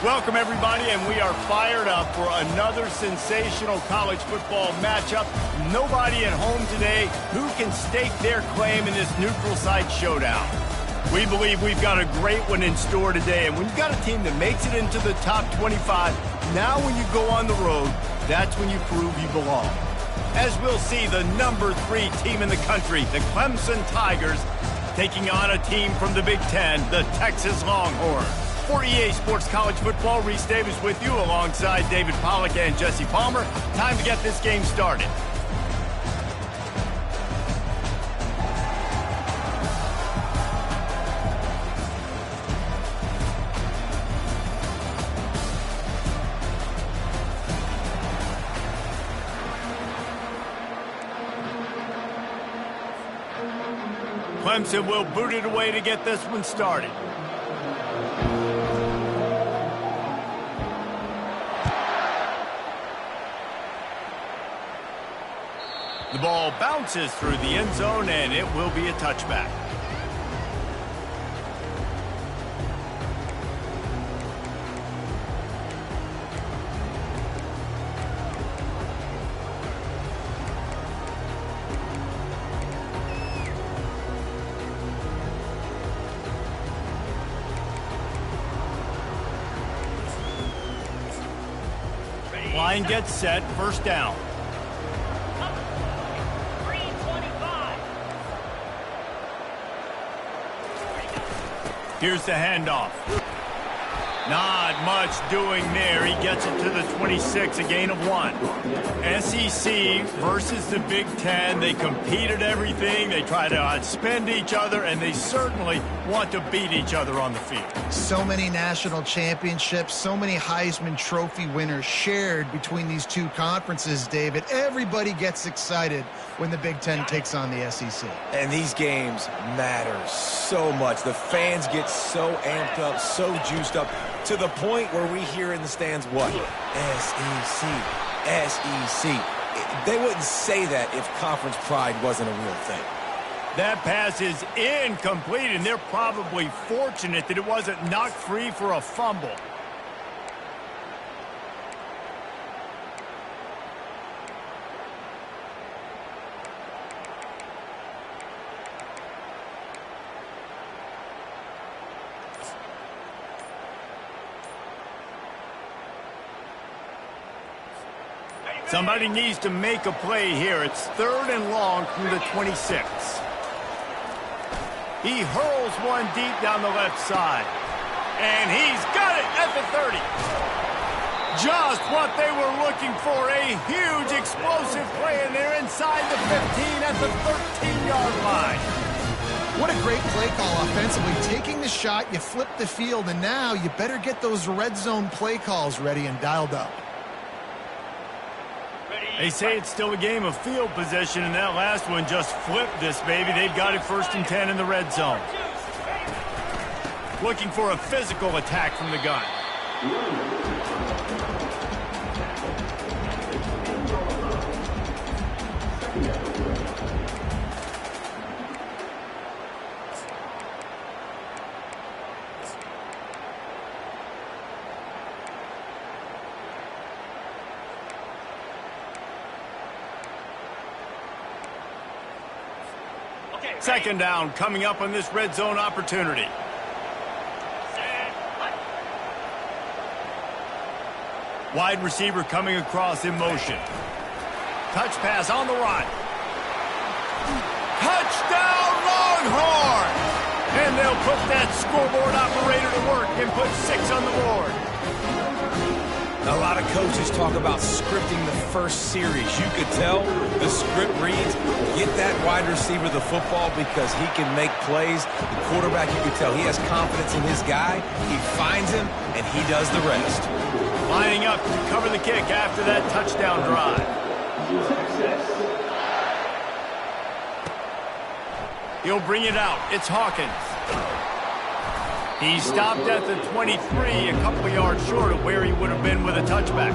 Welcome, everybody, and we are fired up for another sensational college football matchup. Nobody at home today who can stake their claim in this neutral site showdown. We believe we've got a great one in store today, and when you've got a team that makes it into the top 25, now when you go on the road, that's when you prove you belong. As we'll see, the number 3 team in the country, the Clemson Tigers, taking on a team from the Big Ten, the Texas Longhorns. For EA Sports College Football, Reese Davis with you alongside David Pollack and Jesse Palmer. Time to get this game started. Clemson will boot it away to get this one started. The ball bounces through the end zone, and it will be a touchback. Line gets set, first down. Here's the handoff. Not much doing there. He gets it to the 26, a gain of 1. SEC versus the Big Ten. They compete at everything. They try to outspend each other, and they certainly want to beat each other on the field. So many national championships, so many Heisman Trophy winners shared between these two conferences, David. Everybody gets excited when the Big Ten takes on the SEC. And these games matter so much. The fans get so amped up, so juiced up, to the point where we hear in the stands, what? SEC, SEC. They wouldn't say that if conference pride wasn't a real thing. That pass is incomplete, and they're probably fortunate that it wasn't knocked free for a fumble. Somebody needs to make a play here. It's 3rd and long from the 26. He hurls one deep down the left side. And he's got it at the 30. Just what they were looking for. A huge explosive play, and they're inside the 15 at the 13-yard line. What a great play call offensively. Taking the shot, you flip the field, and now you better get those red zone play calls ready and dialed up. They say it's still a game of field possession, and that last one just flipped this baby. They've got it 1st and 10 in the red zone. Looking for a physical attack from the gun. Second down coming up on this red zone opportunity. Wide receiver coming across in motion. Touch pass on the run. Touchdown Longhorn! And they'll put that scoreboard operator to work and put 6 on the board. A lot of coaches talk about scripting the first series. You could tell the script reads, get that wide receiver the football because he can make plays. The quarterback, you could tell he has confidence in his guy. He finds him, and he does the rest. Lining up to cover the kick after that touchdown drive. He'll bring it out. It's Hawkins. He stopped at the 23, a couple of yards short of where he would have been with a touchback.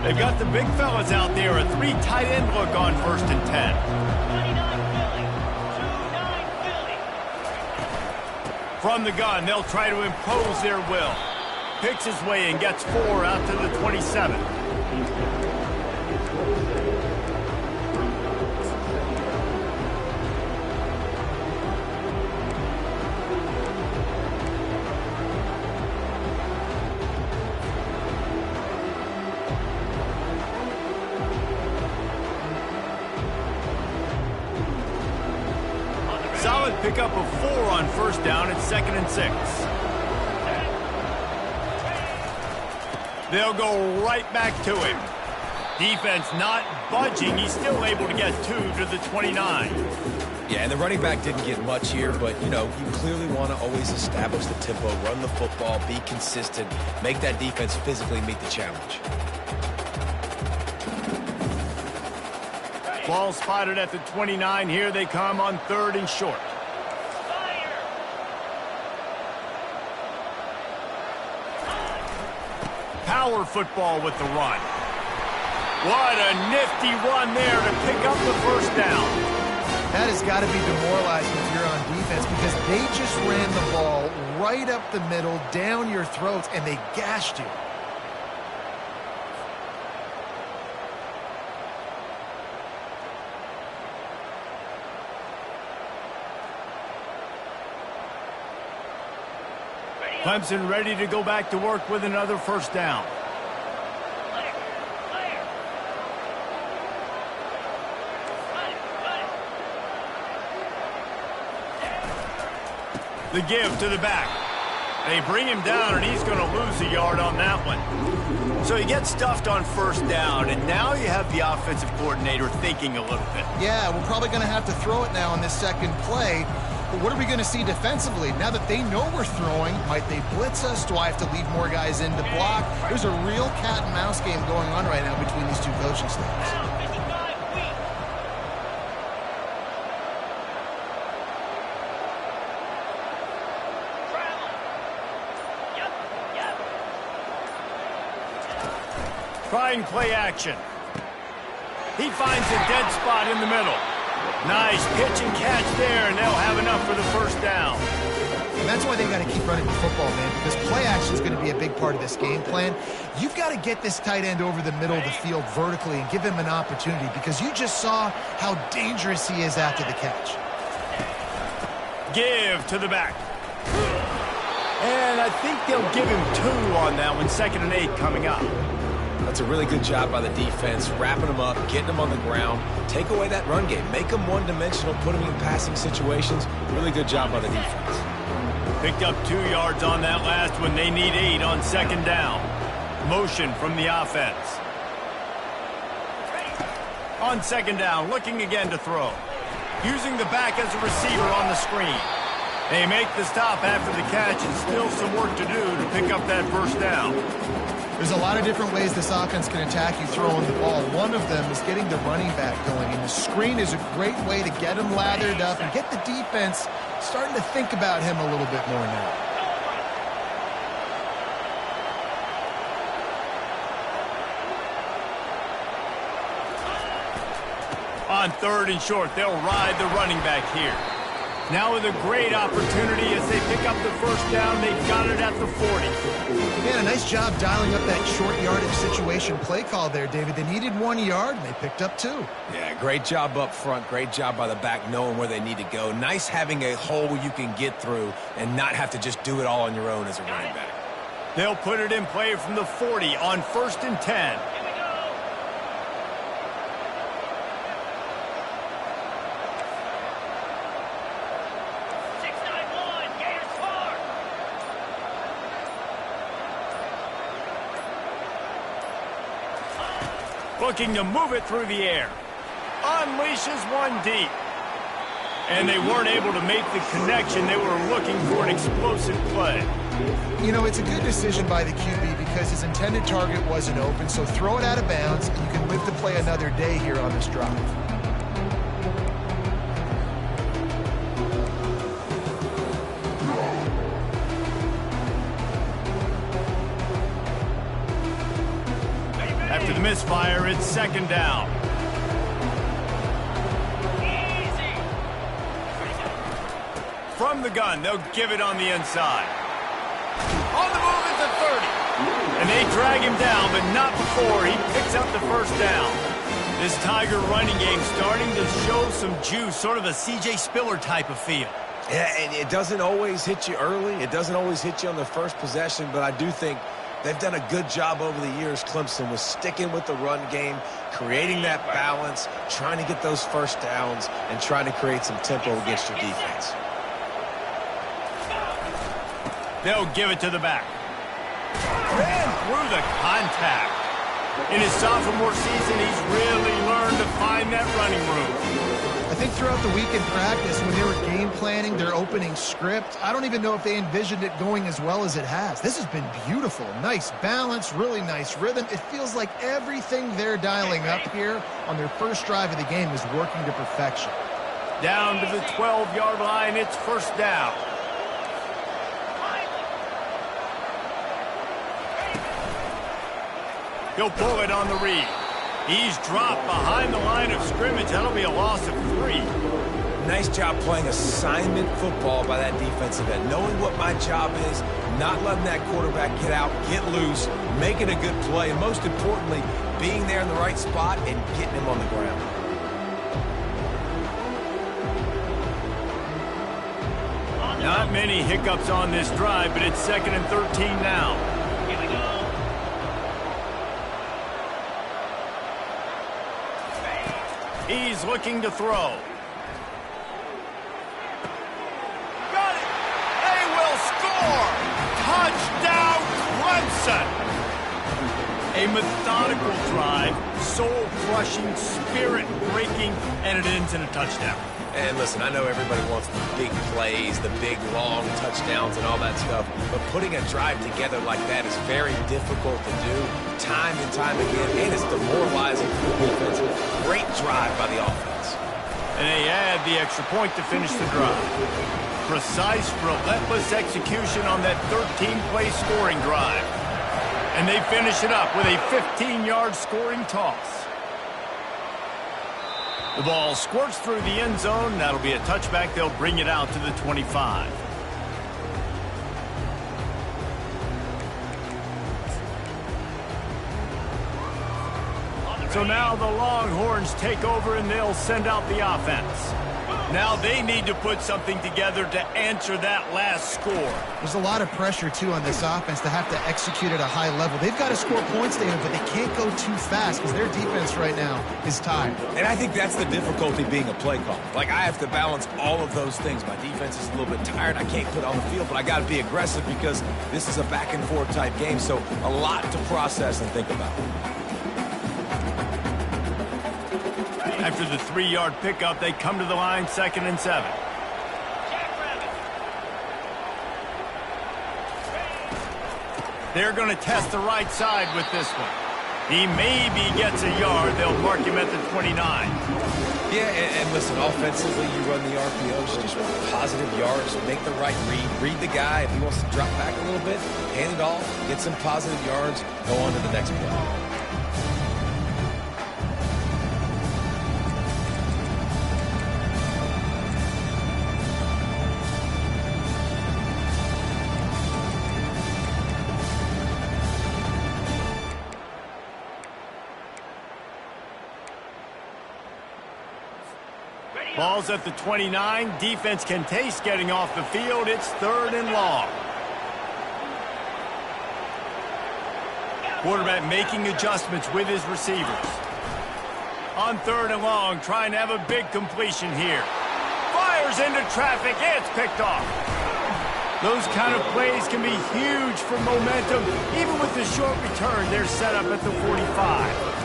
They've got the big fellas out there, a 3 tight end look on 1st and 10. From the gun, they'll try to impose their will. Picks his way and gets 4 out to the 27. Solid pickup of 4 on first down at 2nd and 6. They'll go right back to him. Defense not budging. He's still able to get 2 to the 29. Yeah, and the running back didn't get much here, but, you clearly want to always establish the tempo, run the football, be consistent, make that defense physically meet the challenge. Ball spotted at the 29. Here they come on 3rd and short. Power football with the run. What a nifty run there to pick up the first down. That has got to be demoralizing if you're on defense because they just ran the ball right up the middle, down your throats, and they gashed you. Clemson ready to go back to work with another first down. The give to the back. They bring him down, and he's going to lose a yard on that one. So he gets stuffed on first down, and now you have the offensive coordinator thinking a little bit. Yeah, we're probably going to have to throw it now on this second play. But what are we going to see defensively? Now that they know we're throwing, might they blitz us? Do I have to leave more guys in to block? There's a real cat and mouse game going on right now between these two coaching staffs. Trying play action. He finds a dead spot in the middle. Nice pitch and catch there, and they'll have enough for the first down. And that's why they got to keep running the football, man, because play action is going to be a big part of this game plan. You've got to get this tight end over the middle of the field vertically and give him an opportunity because you just saw how dangerous he is after the catch. Give to the back. And I think they'll give him 2 on that one, 2nd and 8 coming up. That's a really good job by the defense, wrapping them up, getting them on the ground. Take away that run game. Make them one-dimensional, put them in passing situations. Really good job by the defense. Picked up 2 yards on that last one. They need 8 on 2nd down. Motion from the offense. On 2nd down, looking again to throw. Using the back as a receiver on the screen. They make the stop after the catch and still some work to do to pick up that first down. There's a lot of different ways this offense can attack you throwing the ball. One of them is getting the running back going, and the screen is a great way to get him lathered up and get the defense starting to think about him a little bit more now. On 3rd and short, they'll ride the running back here. Now with a great opportunity as they pick up the first down, they've got it at the 40. Man, a nice job dialing up that short yardage situation play call there, David. They needed 1 yard, and they picked up 2. Yeah, great job up front. Great job by the back knowing where they need to go. Nice having a hole you can get through and not have to just do it all on your own as a running back. They'll put it in play from the 40 on 1st and 10. Looking to move it through the air. Unleashes one deep. And they weren't able to make the connection. They were looking for an explosive play. You know, it's a good decision by the QB because his intended target wasn't open, so throw it out of bounds, and you can live to play another day here on this drive. After the misfire, it's 2nd down. From the gun, they'll give it on the inside. On the move at the 30. And they drag him down, but not before he picks up the first down. This Tiger running game starting to show some juice, sort of a C.J. Spiller type of feel. Yeah, and it doesn't always hit you early. It doesn't always hit you on the first possession, but I do think they've done a good job over the years, Clemson, with sticking with the run game, creating that balance, trying to get those first downs, and trying to create some tempo against your defense. They'll give it to the back. Ran through the contact. In his sophomore season, he's really learned to find that running room. I think throughout the week in practice, when they were game planning their opening script, I don't even know if they envisioned it going as well as it has. This has been beautiful. Nice balance, really nice rhythm. It feels like everything they're dialing up here on their first drive of the game is working to perfection. Down to the 12-yard line, it's first down. He'll pull it on the read. He's dropped behind the line of scrimmage. That'll be a loss of 3. Nice job playing assignment football by that defensive end. Knowing what my job is, not letting that quarterback get out, get loose, making a good play, and most importantly, being there in the right spot and getting him on the ground. Not many hiccups on this drive, but it's 2nd and 13 now. Here we go. He's looking to throw. Got it! They will score! Touchdown, Clemson! A methodical drive, soul-crushing, spirit-breaking, and it ends in a touchdown. And listen, I know everybody wants the big plays, the big, long touchdowns and all that stuff, but putting a drive together like that is very difficult to do time and time again, and it's demoralizing for the defense. Great drive by the offense. And they add the extra point to finish the drive. Precise, relentless execution on that 13-play scoring drive. And they finish it up with a 15-yard scoring toss. The ball squirts through the end zone. That'll be a touchback. They'll bring it out to the 25. So now the Longhorns take over and they'll send out the offense. Now they need to put something together to answer that last score. There's a lot of pressure, too, on this offense to have to execute at a high level. They've got to score points, David, but they can't go too fast because their defense right now is tired. And I think that's the difficulty being a play caller. Like, I have to balance all of those things. My defense is a little bit tired. I can't put on the field, but I got to be aggressive because this is a back-and-forth type game, so a lot to process and think about. After the 3-yard pickup, they come to the line, 2nd and 7. They're going to test the right side with this one. He maybe gets a yard. They'll mark him at the 29. Yeah, and listen, offensively, you run the RPOs, just positive yards, make the right read the guy. If he wants to drop back a little bit, hand it off, get some positive yards, go on to the next play. Ball's at the 29. Defense can taste getting off the field. It's 3rd and long. Quarterback making adjustments with his receivers. On 3rd and long, trying to have a big completion here. Fires into traffic. It's picked off. Those kind of plays can be huge for momentum. Even with the short return, they're set up at the 45.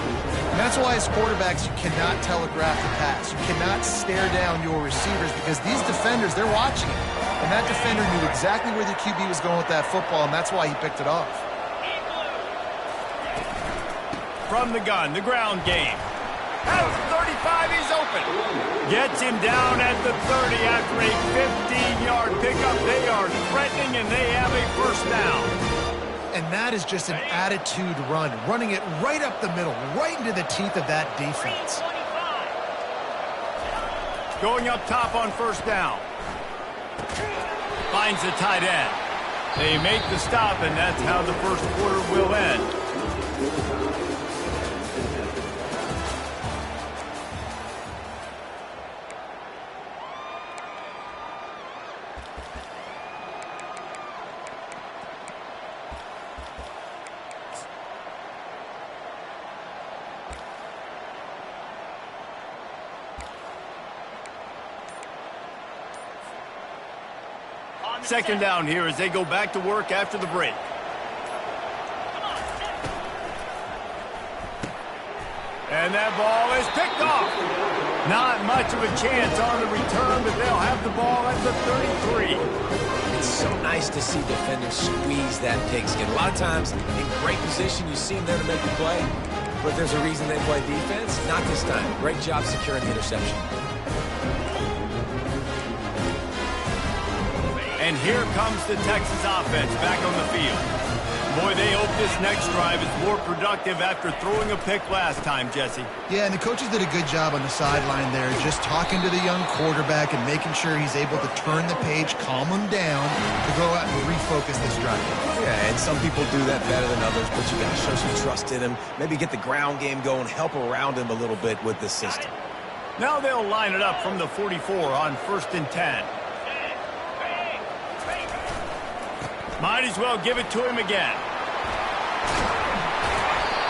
And that's why as quarterbacks, you cannot telegraph the pass. You cannot stare down your receivers because these defenders, they're watching it. And that defender knew exactly where the QB was going with that football, and that's why he picked it off. From the gun, the ground game. At the 35, he's open. Gets him down at the 30 after a 15-yard pickup. They are threatening, and they have a first down. And that is just an attitude run, running it right up the middle, right into the teeth of that defense. Going up top on first down. Finds the tight end. They make the stop, and that's how the first quarter will end. Second down here as they go back to work after the break. And that ball is picked off. Not much of a chance on the return, but they'll have the ball at the 33. It's so nice to see defenders squeeze that pigskin. A lot of times, in great position, you see them there to make the play, but there's a reason they play defense. Not this time. Great job securing the interception. And here comes the Texas offense back on the field. Boy, they hope this next drive is more productive after throwing a pick last time, Jesse. Yeah, and the coaches did a good job on the sideline there, just talking to the young quarterback and making sure he's able to turn the page, calm him down, to go out and refocus this drive. Yeah, and some people do that better than others, but you got to show some trust in him, maybe get the ground game going, help around him a little bit with this system. Now they'll line it up from the 44 on 1st and 10. Might as well give it to him again.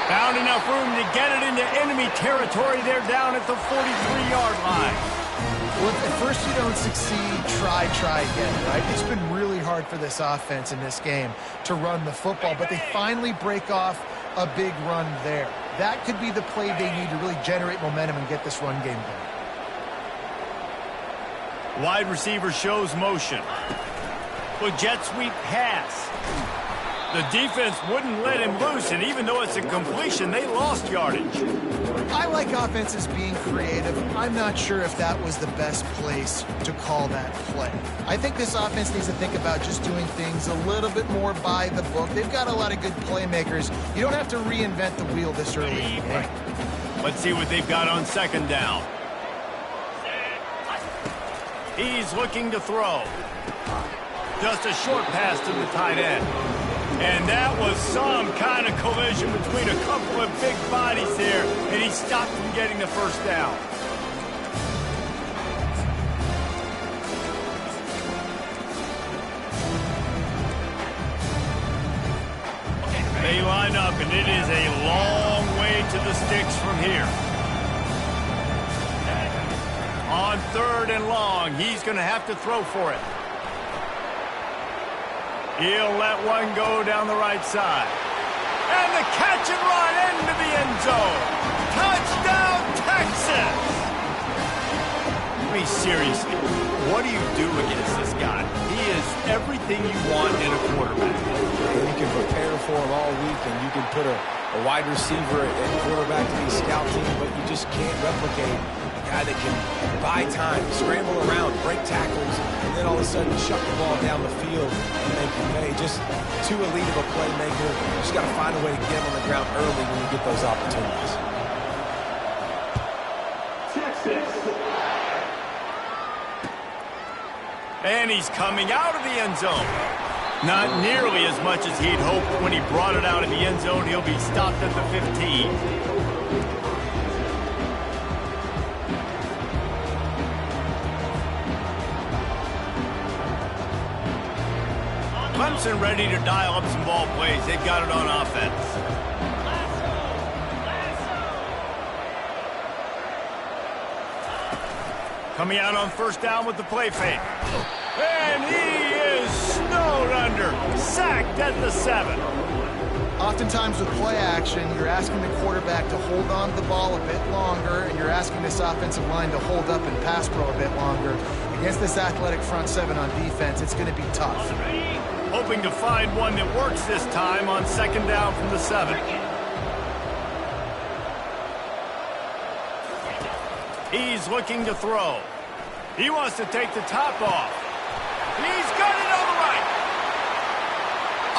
Found enough room to get it into enemy territory. They're down at the 43-yard line. Well, if at first you don't succeed, try again, right? It's been really hard for this offense in this game to run the football, but they finally break off a big run there. That could be the play they need to really generate momentum and get this run game going. Wide receiver shows motion. With jet sweep pass. The defense wouldn't let him loose, and even though it's a completion, they lost yardage. I like offenses being creative. I'm not sure if that was the best place to call that play. I think this offense needs to think about just doing things a little bit more by the book. They've got a lot of good playmakers. You don't have to reinvent the wheel this early in the game. Let's see what they've got on second down. He's looking to throw. Just a short pass to the tight end. And that was some kind of collision between a couple of big bodies there, and he stopped from getting the first down. They line up, and it is a long way to the sticks from here. On 3rd and long, he's going to have to throw for it. He'll let one go down the right side. And the catch and run into the end zone. Touchdown, Texas! I mean, seriously, what do you do against this guy? He is everything you want in a quarterback. And you can prepare for him all week, and you can put a wide receiver and quarterback to be scout team, but you just can't replicate a guy that can buy time, scramble around, break tackles, and then all of a sudden shut the ball down the field and make you pay. Just too elite of a playmaker. You just got to find a way to get him on the ground early when you get those opportunities. And he's coming out of the end zone. Not nearly as much as he'd hoped when he brought it out of the end zone. He'll be stopped at the 15. Clemson ready to dial up some ball plays. They've got it on offense. Coming out on 1st down with the play fake. And he is snowed under. Sacked at the 7. Oftentimes with play action, you're asking the quarterback to hold on to the ball a bit longer, and you're asking this offensive line to hold up and pass pro a bit longer. Against this athletic front 7 on defense, it's going to be tough. Hoping to find one that works this time on 2nd down from the 7. He's looking to throw. He wants to take the top off. He's got it on the right.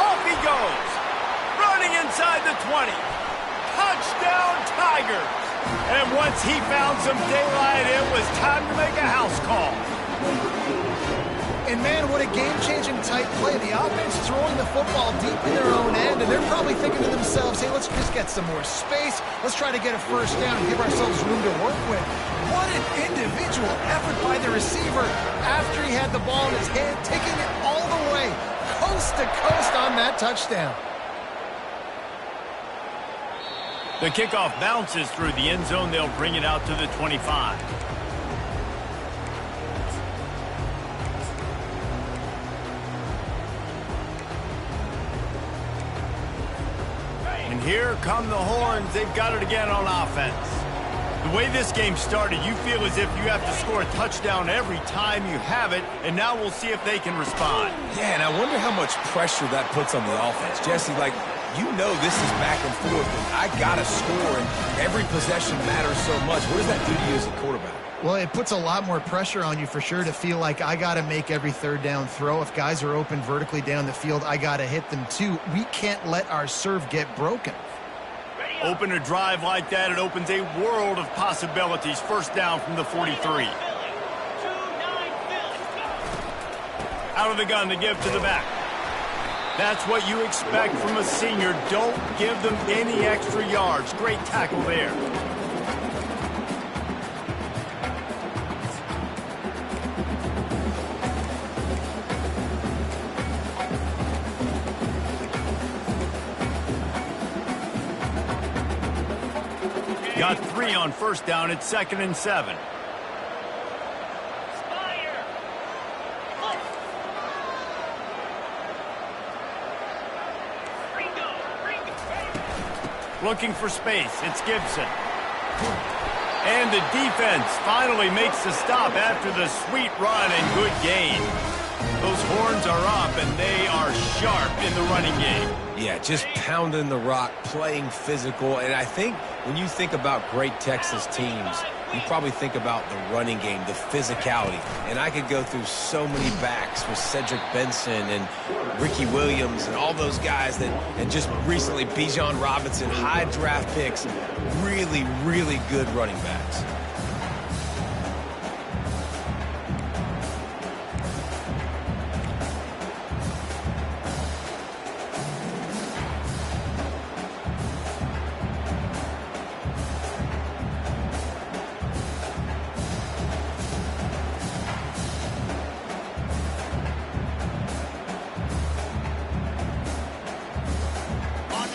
Off he goes. Running inside the 20. Touchdown, Tigers. And once he found some daylight, it was time to make a house call. And man, what a game-changing type play. The offense throwing the football deep in their own end, and they're probably thinking to themselves, hey, let's just get some more space. Let's try to get a first down and give ourselves room to work with. What an individual effort by the receiver after he had the ball in his hand, taking it all the way, coast to coast on that touchdown. The kickoff bounces through the end zone. They'll bring it out to the 25. And here come the horns. They've got it again on offense. The way this game started, you feel as if you have to score a touchdown every time you have it, and now we'll see if they can respond. Yeah, and I wonder how much pressure that puts on the offense. Jesse, like, you know this is back and forth, and I got to score, and every possession matters so much. What does that do to you as a quarterback? Well, it puts a lot more pressure on you for sure to feel like I got to make every third down throw. If guys are open vertically down the field, I got to hit them too. We can't let our serve get broken. Open a drive like that, it opens a world of possibilities. First down from the 43. Out of the gun to give to the back. That's what you expect from a senior. Don't give them any extra yards. Great tackle there. Got 3 on first down. It's 2nd and 7. Looking for space. It's Gibson. And the defense finally makes the stop after the sweet run and good gain. Those horns are up, and they are sharp in the running game. Yeah, just pounding the rock, playing physical. And I think when you think about great Texas teams, you probably think about the running game, the physicality. And I could go through so many backs with Cedric Benson and Ricky Williams and all those guys that, and just recently Bijan Robinson, high draft picks, really, really good running backs.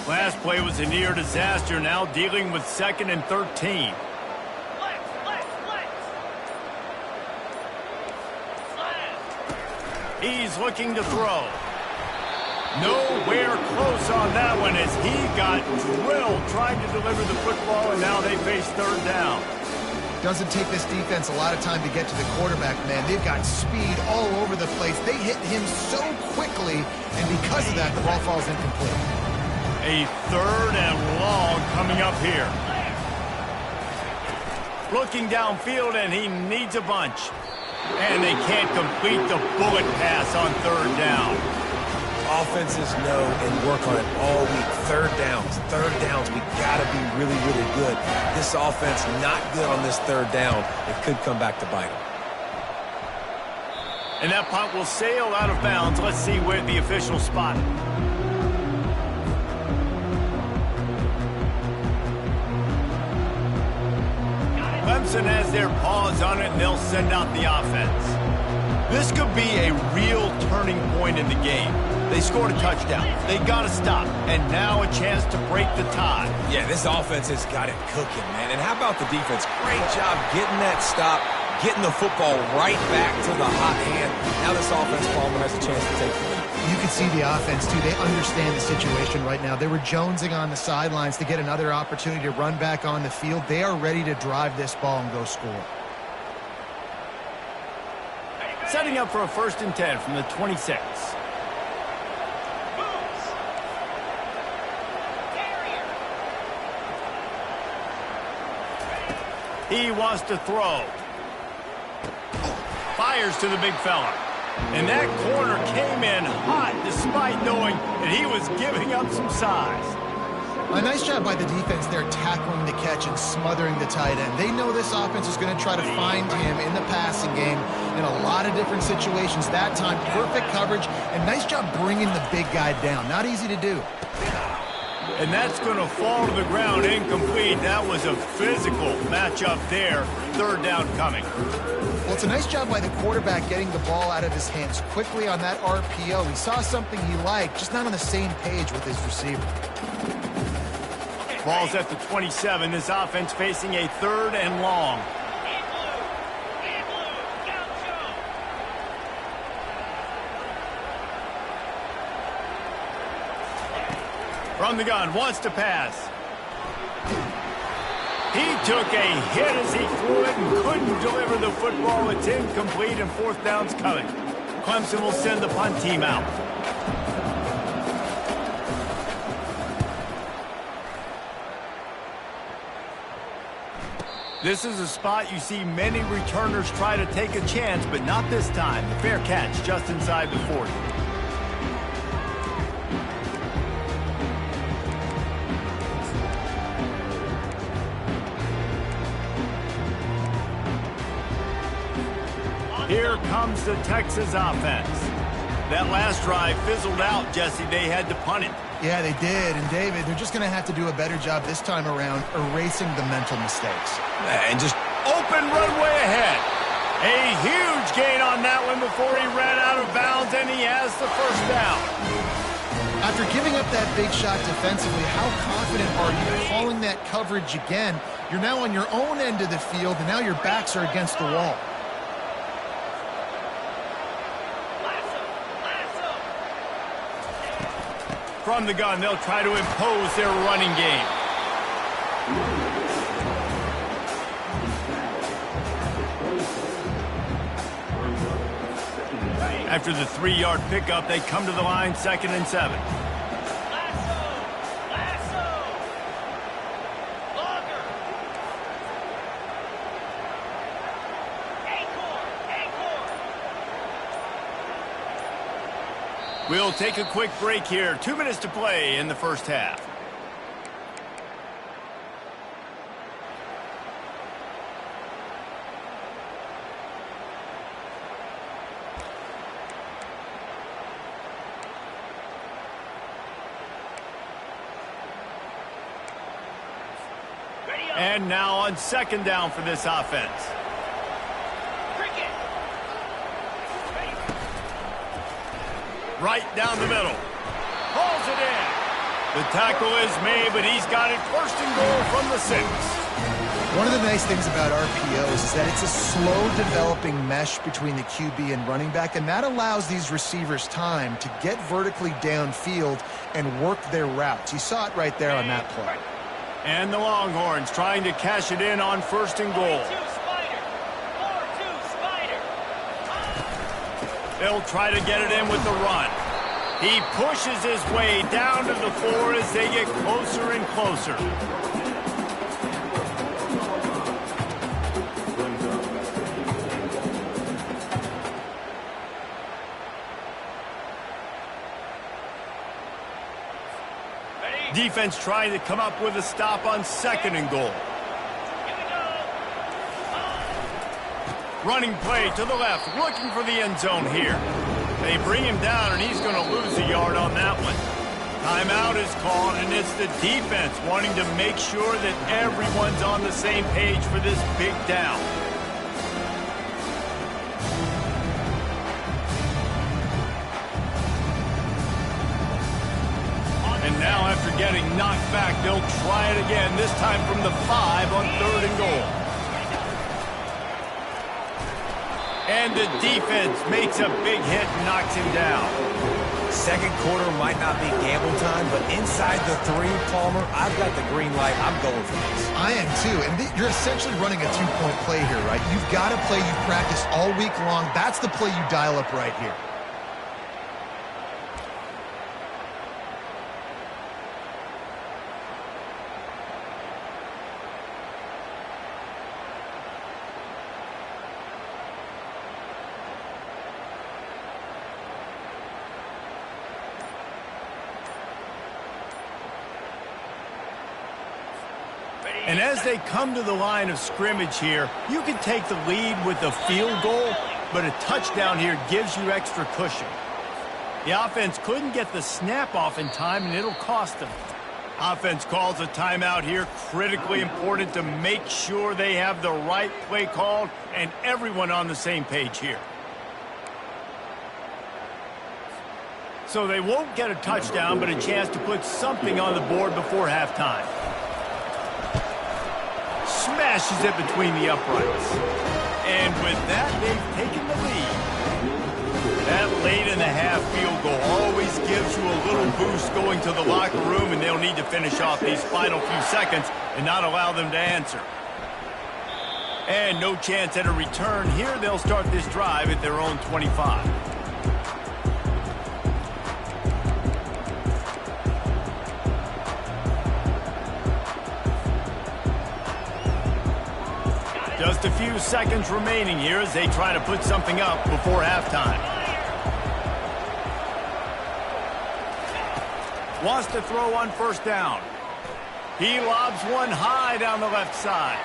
Last play was a near disaster, now dealing with 2nd and 13. He's looking to throw. Nowhere close on that one as he got drilled trying to deliver the football, and now they face 3rd down. Doesn't take this defense a lot of time to get to the quarterback, man. They've got speed all over the place. They hit him so quickly, and because of that, the ball falls incomplete. A 3rd and long coming up here. Looking downfield, and he needs a bunch. And they can't complete the bullet pass on 3rd down. Offenses know and work on it all week. Third downs. We got to be really, really good. This offense not good on this 3rd down. It could come back to bite them. And that punt will sail out of bounds. Let's see where the official spot it. Clemson has their paws on it, and they'll send out the offense. This could be a real turning point in the game. They scored a touchdown. They got to stop, and now a chance to break the tie. Yeah, this offense has got it cooking, man. And how about the defense? Great job getting that stop, getting the football right back to the hot hand. Now this offense probably has a chance to take the lead. You can see the offense, too. They understand the situation right now. They were jonesing on the sidelines to get another opportunity to run back on the field. They are ready to drive this ball and go score. Setting up for a 1st and 10 from the 26. He wants to throw. Fires to the big fella. And that corner came in hot despite knowing that he was giving up some size. A nice job by the defense there tackling the catch and smothering the tight end. They know this offense is going to try to find him in the passing game in a lot of different situations. That time, perfect coverage, and nice job bringing the big guy down. Not easy to do. And that's going to fall to the ground incomplete. That was a physical matchup there. Third down coming. Well, it's a nice job by the quarterback getting the ball out of his hands quickly on that RPO. He saw something he liked, just not on the same page with his receiver. Ball's at the 27. This offense facing a third and long. From the gun, wants to pass. He took a hit as he threw it and couldn't deliver the football. It's incomplete and fourth down's coming. Clemson will send the punt team out. This is a spot you see many returners try to take a chance, but not this time. The fair catch just inside the 40. Here comes the Texas offense. That last drive fizzled out, Jesse. They had to punt it. Yeah, they did. And, David, they're just going to have to do a better job this time around erasing the mental mistakes. And just open runway ahead. A huge gain on that one before he ran out of bounds, and he has the first down. After giving up that big shot defensively, how confident are you calling that coverage again? You're now on your own end of the field, and now your backs are against the wall. From the gun, they'll try to impose their running game. After the 3-yard pickup, they come to the line, 2nd and 7. We'll take a quick break here. 2 minutes to play in the first half. And now on 2nd down for this offense. Right down the middle. Hauls it in. The tackle is made, but he's got it 1st and goal from the 6. One of the nice things about RPOs is that it's a slow developing mesh between the QB and running back, and that allows these receivers time to get vertically downfield and work their routes. You saw it right there on that play. And the Longhorns trying to cash it in on 1st and goal. They'll try to get it in with the run. He pushes his way down to the 4 as they get closer and closer. Defense trying to come up with a stop on 2nd and goal. Running play to the left, looking for the end zone here. They bring him down, and he's going to lose a yard on that one. Timeout is called, and it's the defense wanting to make sure that everyone's on the same page for this big down. And now after getting knocked back, they'll try it again, this time from the 5 on 3rd and goal. And the defense makes a big hit and knocks him down. Second quarter might not be gamble time, but inside the 3, Palmer, I've got the green light. I'm going for this. I am too. And you're essentially running a 2-point play here, right? You've got a play you've practiced all week long. That's the play you dial up right here. And as they come to the line of scrimmage here, you can take the lead with a field goal, but a touchdown here gives you extra cushion. The offense couldn't get the snap off in time, and it'll cost them. Offense calls a timeout here. Critically important to make sure they have the right play called and everyone on the same page here. So they won't get a touchdown, but a chance to put something on the board before halftime. Smashes it between the uprights. And with that, they've taken the lead. That late-in-the-half field goal always gives you a little boost going to the locker room, and they'll need to finish off these final few seconds and not allow them to answer. And no chance at a return here. They'll start this drive at their own 25. Just a few seconds remaining here as they try to put something up before halftime. Wants to throw on first down. He lobs one high down the left side.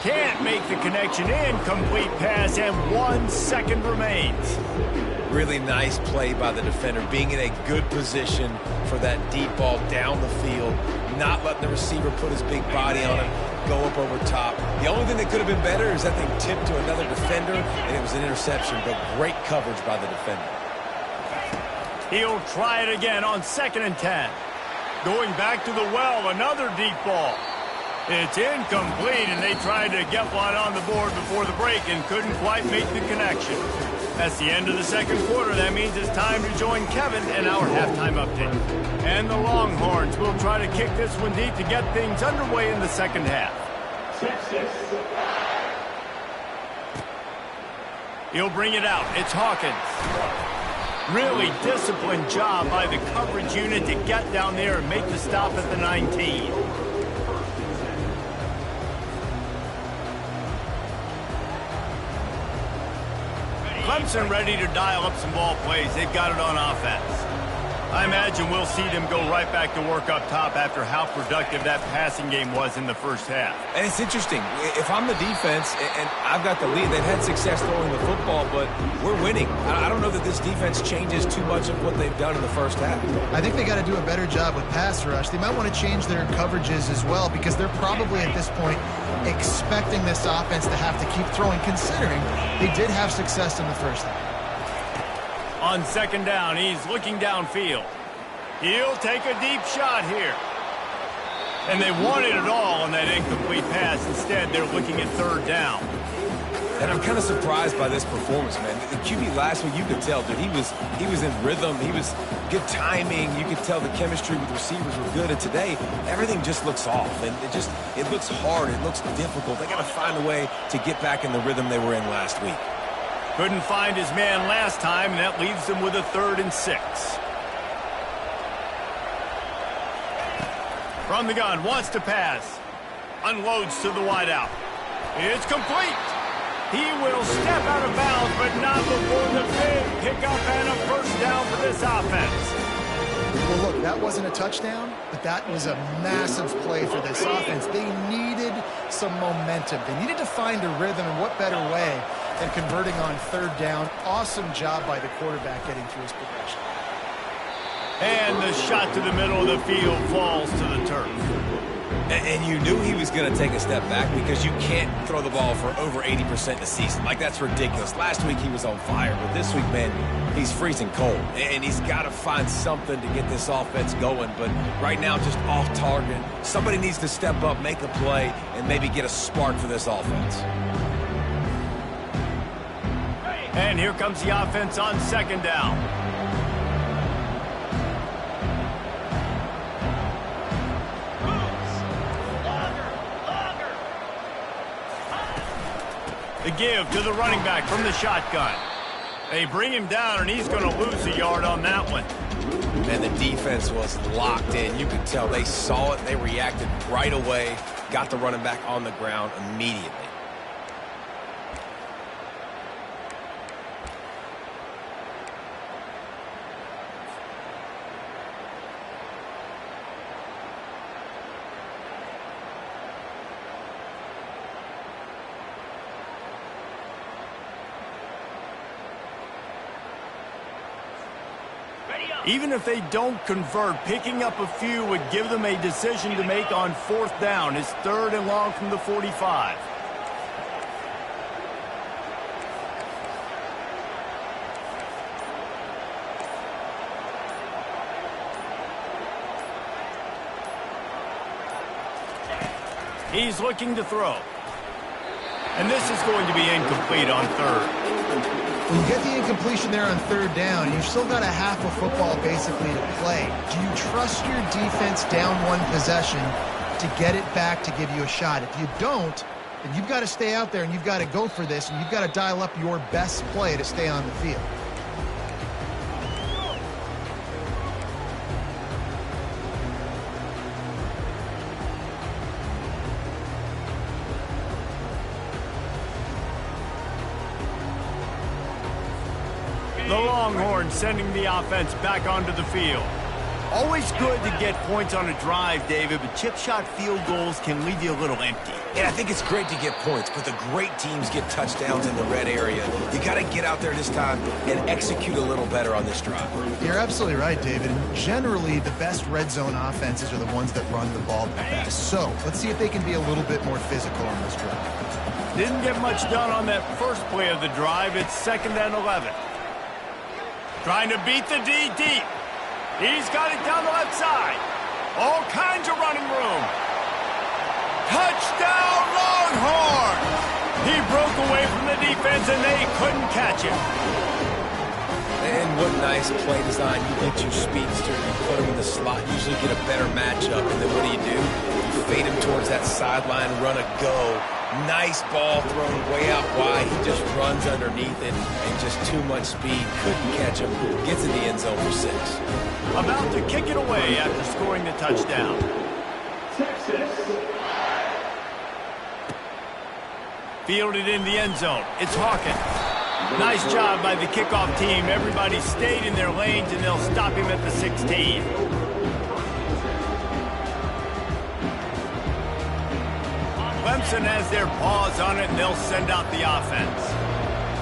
Can't make the connection. Incomplete pass, and 1 second remains. Really nice play by the defender, being in a good position for that deep ball down the field, not letting the receiver put his big body on it, go up over top. The only thing that could have been better is that thing tipped to another defender, and it was an interception, but great coverage by the defender. He'll try it again on 2nd and 10. Going back to the well, another deep ball. It's incomplete, and they tried to get one on the board before the break and couldn't quite make the connection. That's the end of the second quarter. That means it's time to join Kevin in our halftime update. And the Longhorns will try to kick this one deep to get things underway in the second half. He'll bring it out. It's Hawkins. Really disciplined job by the coverage unit to get down there and make the stop at the 19. Clemson ready to dial up some ball plays. They've got it on offense. I imagine we'll see them go right back to work up top after how productive that passing game was in the first half. And it's interesting. If I'm the defense and I've got the lead, they've had success throwing the football, but we're winning. I don't know that this defense changes too much of what they've done in the first half. I think they got to do a better job with pass rush. They might want to change their coverages as well, because they're probably at this point expecting this offense to have to keep throwing, considering they did have success in the first half. On 2nd down, he's looking downfield. He'll take a deep shot here. And they wanted it all on that incomplete pass. Instead, they're looking at 3rd down. And I'm kind of surprised by this performance, man. The QB last week, you could tell, dude, he was in rhythm. He was good timing. You could tell the chemistry with receivers were good. And today, everything just looks off. And it looks hard. It looks difficult. They got to find a way to get back in the rhythm they were in last week. Couldn't find his man last time, and that leaves them with a 3rd and 6. From the gun, wants to pass. Unloads to the wideout. It's complete. He will step out of bounds, but not before the big pickup and a first down for this offense. Well, look, that wasn't a touchdown, but that was a massive play for this offense. They needed some momentum. They needed to find a rhythm, and what better way than converting on 3rd down. Awesome job by the quarterback getting through his progression. And the shot to the middle of the field falls to the turf. And you knew he was going to take a step back, because you can't throw the ball for over 80% a season. Like, that's ridiculous. Last week he was on fire, but this week, man, he's freezing cold. And he's got to find something to get this offense going. But right now, just off target. Somebody needs to step up, make a play, and maybe get a spark for this offense. And here comes the offense on 2nd down. The give to the running back from the shotgun. They bring him down, and he's going to lose a yard on that one. And the defense was locked in. You could tell they saw it. They reacted right away. Got the running back on the ground immediately. Even if they don't convert, picking up a few would give them a decision to make on 4th down. It's 3rd and long from the 45. He's looking to throw. And this is going to be incomplete on 3rd. When you get the incompletion there on 3rd down, you've still got a half of football basically to play. Do you trust your defense down 1 possession to get it back to give you a shot? If you don't, then you've got to stay out there and you've got to go for this, and you've got to dial up your best play to stay on the field. The Longhorns sending the offense back onto the field. Always good to get points on a drive, David, but chip shot field goals can leave you a little empty. Yeah, I think it's great to get points, but the great teams get touchdowns in the red area. You got to get out there this time and execute a little better on this drive. You're absolutely right, David. And generally, the best red zone offenses are the ones that run the ball the best. So let's see if they can be a little bit more physical on this drive. Didn't get much done on that first play of the drive. It's 2nd and 11. Trying to beat the D deep. He's got it down the left side. All kinds of running room. Touchdown, Longhorns! He broke away from the defense, and they couldn't catch him. And what nice play design. You get your speedster, you put him in the slot, usually get a better matchup, and then what do? You fade him towards that sideline, run a go. Nice ball thrown way out wide. He just runs underneath it, and just too much speed. Couldn't catch him. Gets in the end zone for 6. About to kick it away after scoring the touchdown. Fielded in the end zone. It's Hawkins. Nice job by the kickoff team. Everybody stayed in their lanes, and they'll stop him at the 16. Clemson has their paws on it, and they'll send out the offense.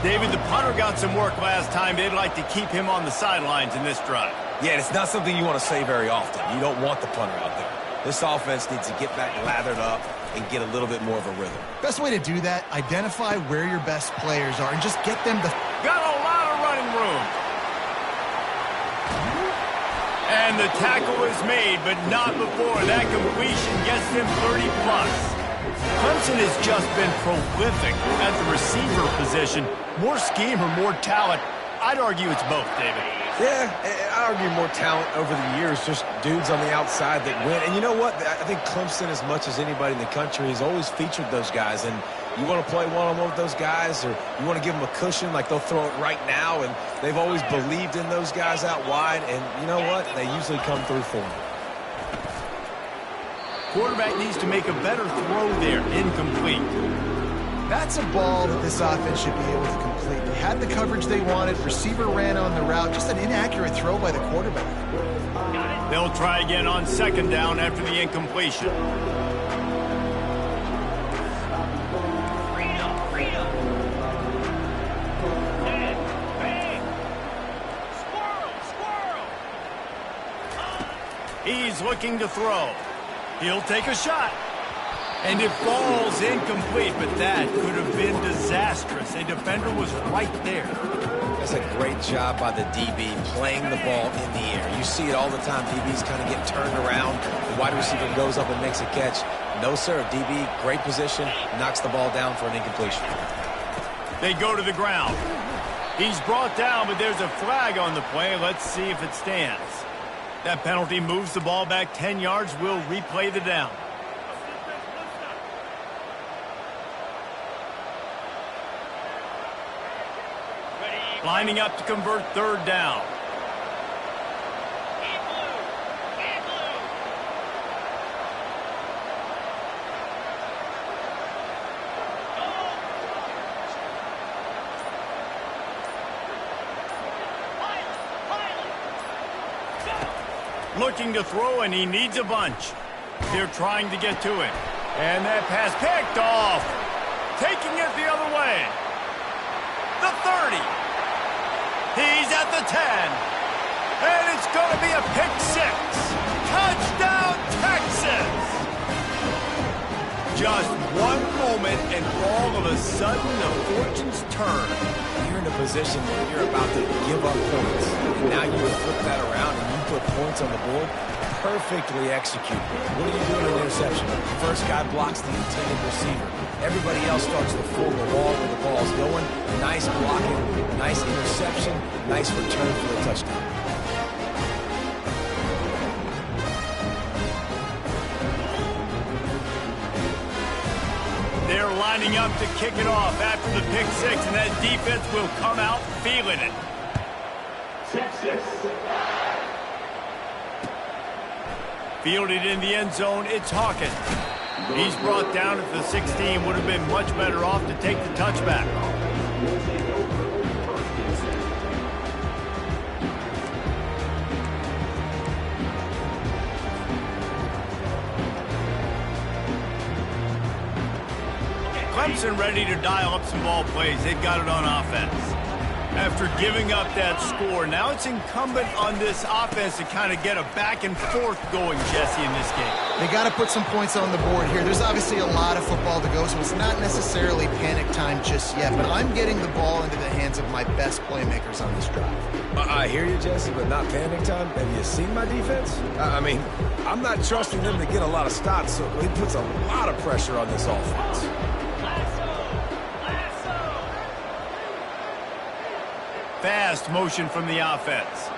David, the punter got some work last time. They'd like to keep him on the sidelines in this drive. Yeah, it's not something you want to say very often. You don't want the punter out there. This offense needs to get back lathered up and get a little bit more of a rhythm. Best way to do that, identify where your best players are and just get them to... Got a lot of running room. And the tackle is made, but not before that completion gets them 30+. Clemson has just been prolific at the receiver position. More scheme or more talent? I'd argue it's both, David. Yeah, I argue more talent over the years, just dudes on the outside that win. And you know what? I think Clemson, as much as anybody in the country, has always featured those guys. And you want to play one-on-one with those guys, or you want to give them a cushion, like they'll throw it right now. And they've always believed in those guys out wide. And you know what? They usually come through for them. Quarterback needs to make a better throw there. Incomplete. That's a ball that this offense should be able to complete. They had the coverage they wanted. Receiver ran on the route. Just an inaccurate throw by the quarterback. They'll try again on 2nd down after the incompletion. He's looking to throw. He'll take a shot. And it falls incomplete, but that could have been disastrous. A defender was right there. That's a great job by the DB playing the ball in the air. You see it all the time. DBs kind of get turned around. The wide receiver goes up and makes a catch. No, sir. DB, great position, knocks the ball down for an incompletion. They go to the ground. He's brought down, but there's a flag on the play. Let's see if it stands. That penalty moves the ball back 10 yards. We'll replay the down. Lining up to convert 3rd down. Looking to throw, and he needs a bunch. They're trying to get to it. And that pass picked off. Taking it the other way. The 30. He's at the 10. And it's going to be a pick six. Touchdown, Texas! Just one moment, and all of a sudden, the fortunes turn. You're in a position where you're about to give up points. And now you flip that around and you put points on the board. Perfectly executed. What are you doing in the interception? First guy blocks the intended receiver. Everybody else starts to form the wall where the ball's going. Nice blocking, nice interception, nice return for the touchdown. They're lining up to kick it off after the pick six, and that defense will come out feeling it. Fielded in the end zone, it's Hawkins. He's brought down at the 16. Would have been much better off to take the touchback. Clemson ready to dial up some ball plays. They've got it on offense. After giving up that score, now it's incumbent on this offense to kind of get a back and forth going, Jesse, in this game. They got to put some points on the board here. There's obviously a lot of football to go, so it's not necessarily panic time just yet, but I'm getting the ball into the hands of my best playmakers on this drive. I hear you, Jesse, but not panic time. Have you seen my defense? I mean, I'm not trusting them to get a lot of stops, so it puts a lot of pressure on this offense. Fast motion from the offense.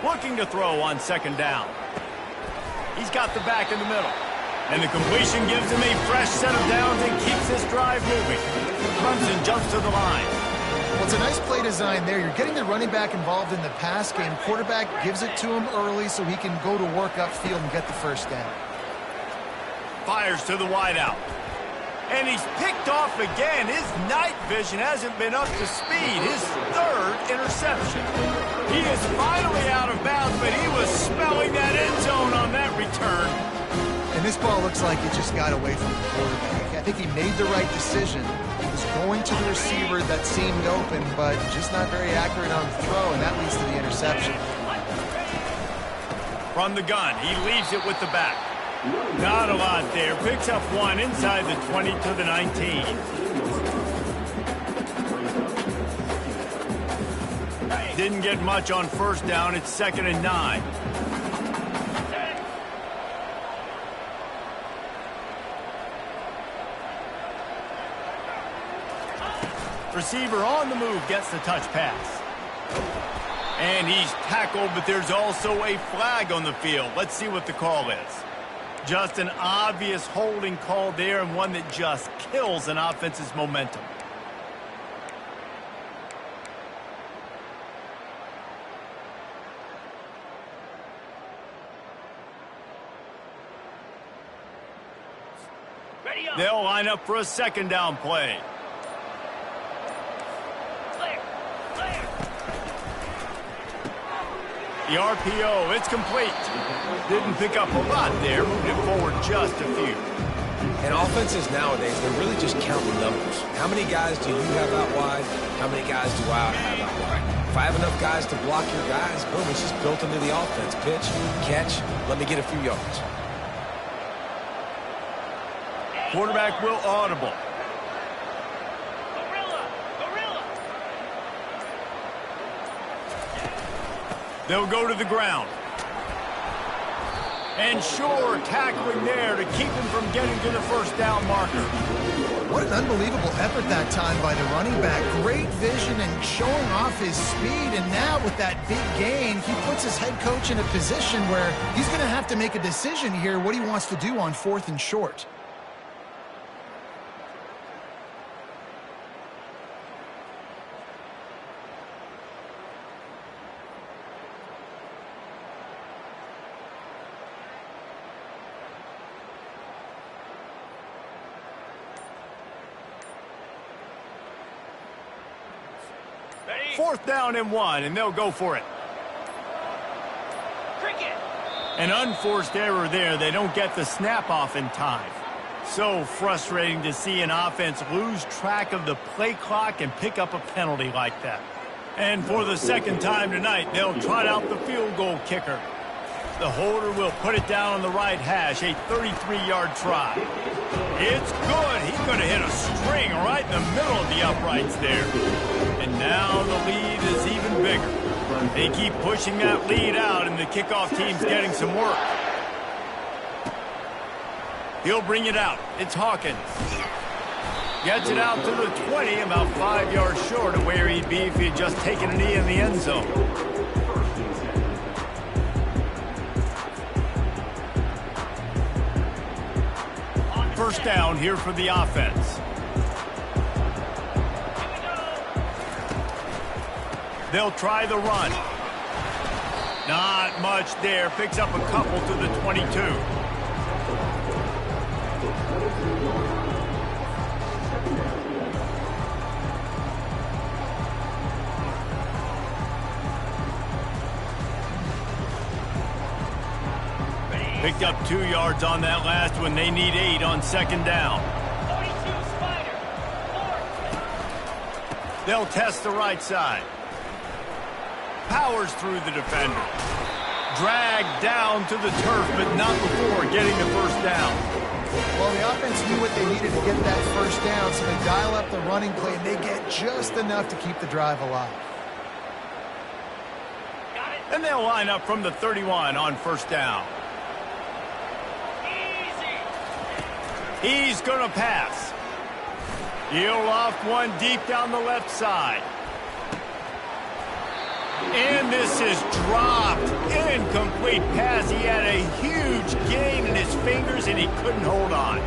Looking to throw on second down. He's got the back in the middle. And the completion gives him a fresh set of downs and keeps this drive moving. Clemson jumps to the line. Well, it's a nice play design there. You're getting the running back involved in the pass game. Quarterback gives it to him early so he can go to work upfield and get the first down. Fires to the wideout. And he's picked off again. His night vision hasn't been up to speed. His third interception. He is finally out of bounds, but he was smelling that end zone on that return. And this ball looks like it just got away from the quarterback. I think he made the right decision. He was going to the receiver that seemed open, but just not very accurate on the throw, and that leads to the interception. From the gun, he leaves it with the back. Not a lot there. Picks up one inside the 20 to the 19. Didn't get much on first down. It's 2nd and 9. Receiver on the move gets the touch pass. And he's tackled, but there's also a flag on the field. Let's see what the call is. Just an obvious holding call there, and one that just kills an offense's momentum. They'll line up for a second down play. The RPO, it's complete. Didn't pick up a lot there, moved it forward just a few. And offenses nowadays, they're really just counting numbers. How many guys do you have out wide? How many guys do I have out wide? If I have enough guys to block your guys, boom, it's just built into the offense. Pitch, catch, let me get a few yards. Quarterback will audible. They'll go to the ground. And sure, tackling there to keep him from getting to the first down marker. What an unbelievable effort that time by the running back. Great vision and showing off his speed. And now with that big gain, he puts his head coach in a position where he's going to have to make a decision here what he wants to do on 4th and short. Fourth down and 1, and they'll go for it. An unforced error there. They don't get the snap off in time. So frustrating to see an offense lose track of the play clock and pick up a penalty like that. And for the second time tonight, they'll trot out the field goal kicker. The holder will put it down on the right hash, a 33-yard try. It's good. He's going to hit a string right in the middle of the uprights there. And now the lead is even bigger. They keep pushing that lead out, and the kickoff team's getting some work. He'll bring it out. It's Hawkins. Gets it out to the 20, about 5 yards short of where he'd be if he had just taken a knee in the end zone. First down here for the offense. They'll try the run. Not much there. Picks up a couple to the 22. Picked up 2 yards on that last one. They need 8 on second down. 42 Spider. They'll test the right side. Powers through the defender. Dragged down to the turf, but not before getting the first down. Well, the offense knew what they needed to get that first down, so they dial up the running play, and they get just enough to keep the drive alive. And they'll line up from the 31 on first down. He's going to pass. He'll loft one deep down the left side. And this is dropped. Incomplete pass. He had a huge gain in his fingers, and he couldn't hold on.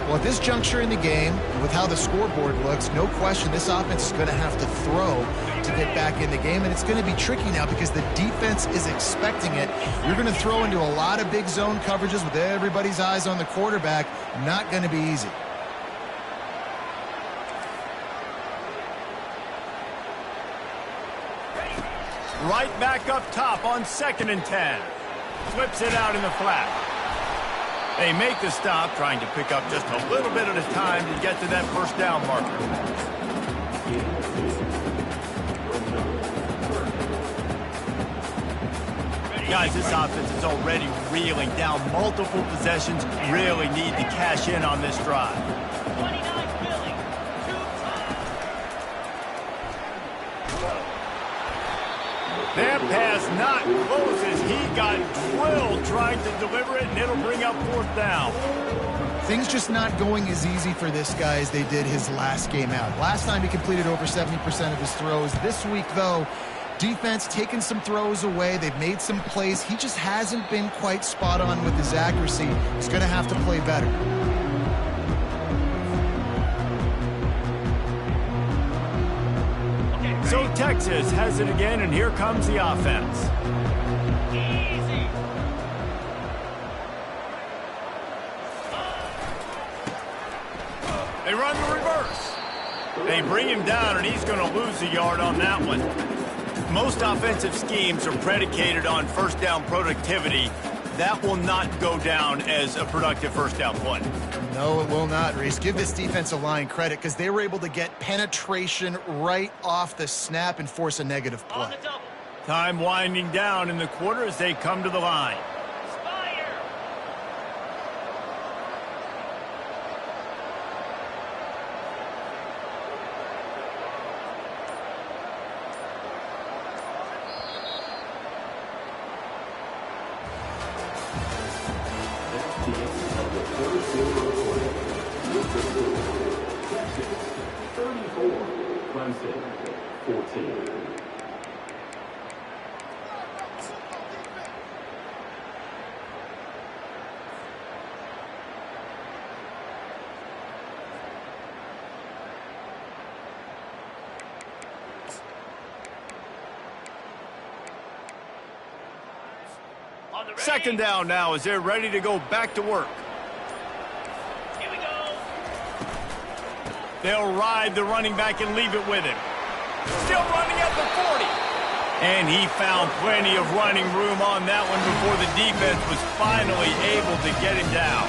Well, at this juncture in the game, with how the scoreboard looks, no question this offense is going to have to throw to get back in the game, and it's going to be tricky now because the defense is expecting it. You're going to throw into a lot of big zone coverages with everybody's eyes on the quarterback. Not going to be easy. Right back up top on 2nd and 10. Flips it out in the flat. They make the stop, trying to pick up just a little bit at a time to get to that first down marker. Guys, this offense is already reeling down multiple possessions. Really need to cash in on this drive. That pass not close as he got drilled trying to deliver it, and it'll bring up fourth down. Things just not going as easy for this guy as they did his last game out. Last time he completed over 70% of his throws. This week, though, defense taking some throws away. They've made some plays. He just hasn't been quite spot on with his accuracy. He's going to have to play better. So Texas has it again, and here comes the offense. Easy. They run the reverse. They bring him down, and he's going to lose a yard on that one. Most offensive schemes are predicated on first down productivity. That will not go down as a productive first down play. No, it will not, Reese. Give this defensive line credit because they were able to get penetration right off the snap and force a negative play. Time winding down in the quarter as they come to the line. Second down now as they're ready to go back to work. Here we go. They'll ride the running back and leave it with him. Still running at the 40. And he found plenty of running room on that one before the defense was finally able to get him down.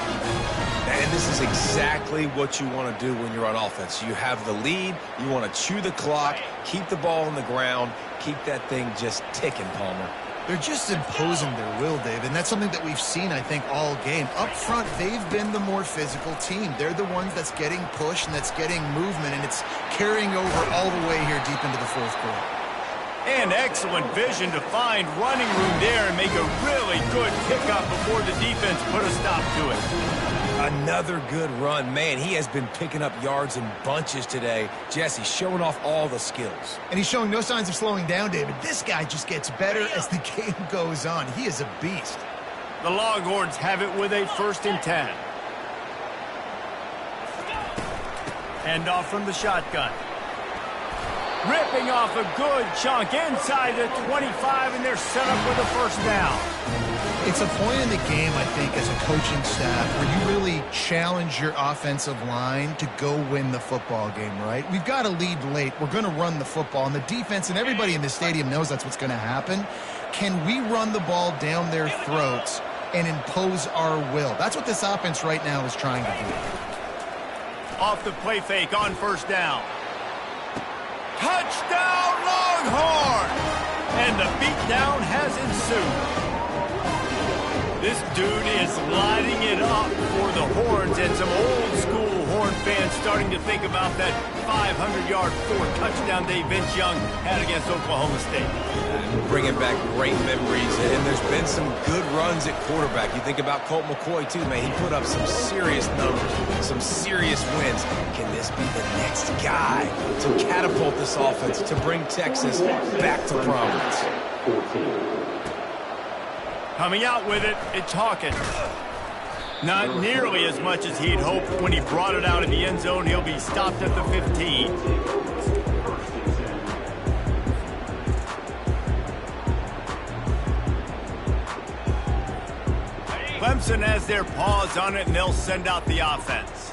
And this is exactly what you want to do when you're on offense. You have the lead. You want to chew the clock, keep the ball on the ground, keep that thing just ticking, Palmer. They're just imposing their will, Dave, and that's something that we've seen, I think, all game. Up front, they've been the more physical team. They're the ones that's getting pushed and that's getting movement, and it's carrying over all the way here deep into the fourth quarter. And excellent vision to find running room there and make a really good pickup before the defense put a stop to it. Another good run. Man, he has been picking up yards in bunches today. Jesse showing off all the skills. And he's showing no signs of slowing down, David. This guy just gets better as the game goes on. He is a beast. The Longhorns have it with a 1st and 10. Hand off from the shotgun. Ripping off a good chunk inside the 25, and they're set up with a 1st down. It's a point in the game, I think, as a coaching staff where you really challenge your offensive line to go win the football game, right? We've got a lead late. We're going to run the football, and the defense and everybody in the stadium knows that's what's going to happen. Can we run the ball down their throats and impose our will? That's what this offense right now is trying to do. Off the play fake on 1st down. Touchdown, Longhorn! And the beatdown has ensued. This dude is lighting it up for the Horns, and some old-school Horn fans starting to think about that 500-yard 4th-touchdown day Vince Young had against Oklahoma State. Bringing back great memories, and there's been some good runs at quarterback. You think about Colt McCoy, too, man. He put up some serious numbers, some serious wins. Can this be the next guy to catapult this offense, to bring Texas back to prominence? Coming out with it, it's Hawkins. Not nearly as much as he'd hoped when he brought it out in the end zone. He'll be stopped at the 15. Clemson has their paws on it, and they'll send out the offense.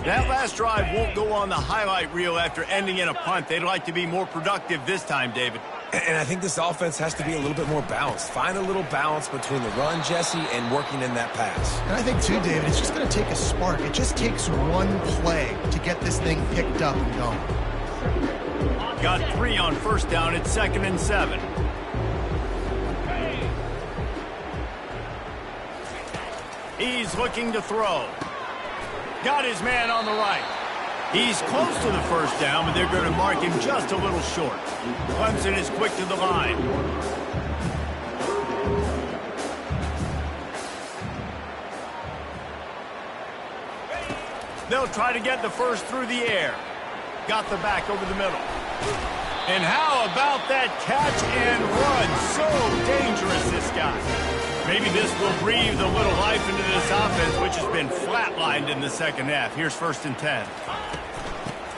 That last drive won't go on the highlight reel after ending in a punt. They'd like to be more productive this time, David. And I think this offense has to be a little bit more balanced. Find a little balance between the run, Jesse, and working in that pass. And I think, too, David, it's just going to take a spark. It just takes one play to get this thing picked up and going. Got 3 on 1st down. It's 2nd and 7. He's looking to throw. Got his man on the right. He's close to the 1st down, but they're going to mark him just a little short. Clemson is quick to the line. They'll try to get the 1st through the air. Got the back over the middle. And how about that catch and run? So dangerous, this guy. Maybe this will breathe a little life into this offense, which has been flatlined in the 2nd half. Here's 1st and 10.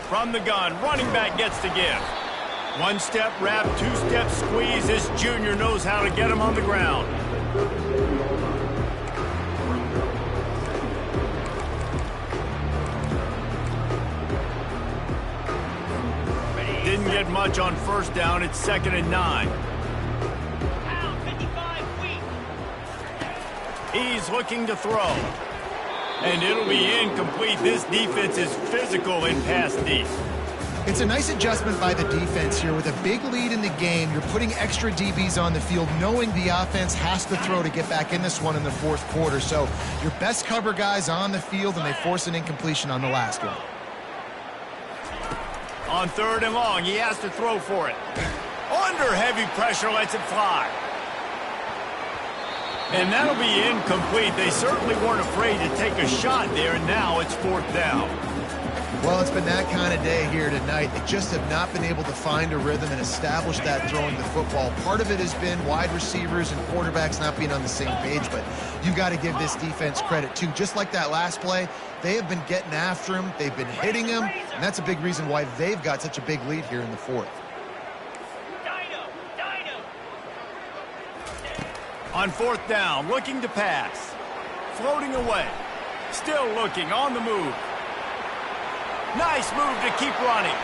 From the gun, running back gets to give. 1-step wrap, 2-step squeeze. This junior knows how to get him on the ground. Didn't get much on 1st down. It's 2nd and 9. He's looking to throw. And it'll be incomplete. This defense is physical in pass deep. It's a nice adjustment by the defense here. With a big lead in the game, you're putting extra DBs on the field, knowing the offense has to throw to get back in this one in the 4th quarter. So your best cover guys on the field, and they force an incompletion on the last one. On 3rd and long, he has to throw for it. Under heavy pressure, lets it fly. And that'll be incomplete. They certainly weren't afraid to take a shot there, and now it's 4th down. Well, it's been that kind of day here tonight. They just have not been able to find a rhythm and establish that throwing the football. Part of it has been wide receivers and quarterbacks not being on the same page, but you've got to give this defense credit, too. Just like that last play, they have been getting after him. They've been hitting him, and that's a big reason why they've got such a big lead here in the 4th. On 4th down, looking to pass. Floating away. Still looking, on the move. Nice move to keep running.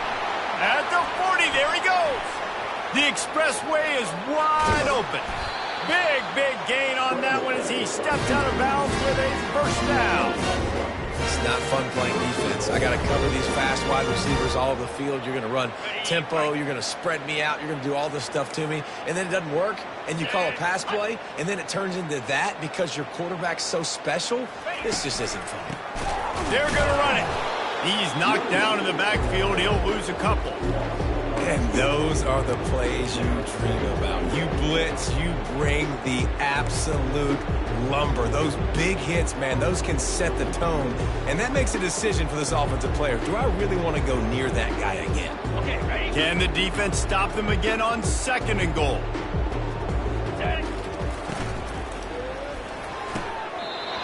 At the 40, there he goes. The expressway is wide open. Big gain on that one as he stepped out of bounds with a 1st down. not fun playing defense. I got to cover these fast wide receivers all over the field. You're going to run tempo. You're going to spread me out. You're going to do all this stuff to me. And then it doesn't work, and you call a pass play, and then it turns into that because your quarterback's so special. This just isn't fun. They're going to run it. He's knocked down in the backfield. He'll lose a couple. And those are the plays you dream about. You blitz, you bring the absolute lumber. Those big hits, man, those can set the tone. And that makes a decision for this offensive player. Do I really want to go near that guy again? Okay, ready? Can the defense stop them again on 2nd and goal?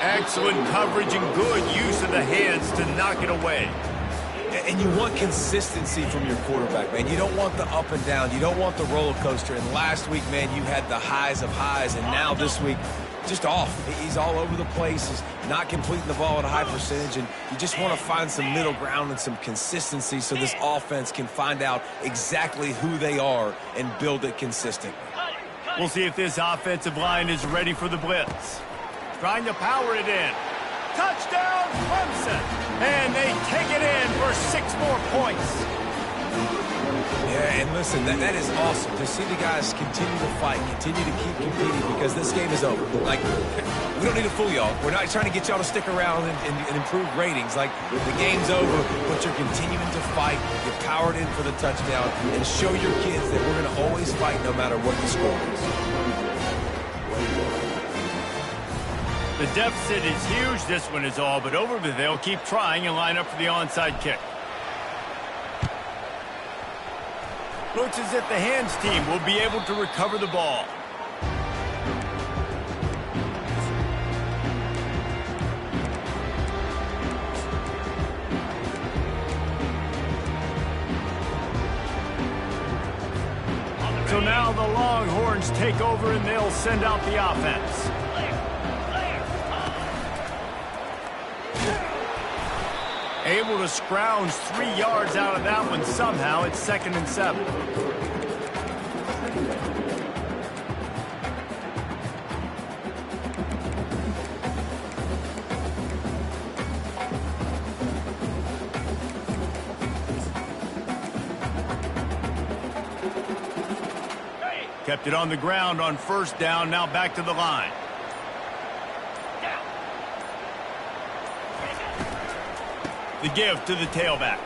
Excellent coverage and good use of the hands to knock it away. And you want consistency from your quarterback, man. You don't want the up and down. You don't want the roller coaster. And last week, man, you had the highs of highs. And now this week, just off. He's all over the place. He's not completing the ball at a high percentage. And you just want to find some middle ground and some consistency so this offense can find out exactly who they are and build it consistently. We'll see if this offensive line is ready for the blitz. Trying to power it in. Touchdown, Clemson. And they take it in for 6 more points. Yeah, and listen, that is awesome to see the guys continue to fight, continue to keep competing because this game is over. Like, we don't need to fool y'all. We're not trying to get y'all to stick around and improve ratings. Like, the game's over, but you're continuing to fight. You powered in for the touchdown and show your kids that we're going to always fight no matter what the score is. The deficit is huge. This one is all but over, but they'll keep trying and line up for the onside kick. Looks as if the hands team will be able to recover the ball. So now the Longhorns take over and they'll send out the offense. Able to scrounge 3 yards out of that one somehow. It's 2nd and 7. Kept it on the ground on 1st down. Now back to the line. The give to the tailback.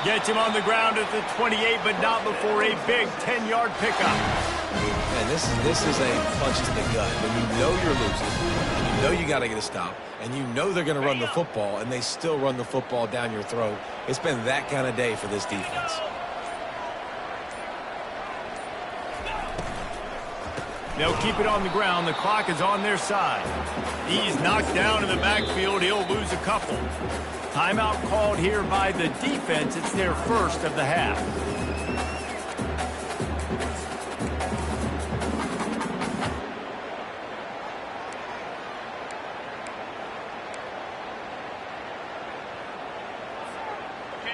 Gets him on the ground at the 28, but not before a big 10-yard pickup. Man, this is a punch to the gut. When you know you're losing, and you know you got to get a stop, and you know they're going to run the football, and they still run the football down your throat. It's been that kind of day for this defense. They'll keep it on the ground. The clock is on their side. He's knocked down in the backfield. He'll lose a couple. Timeout called here by the defense. It's their first of the half.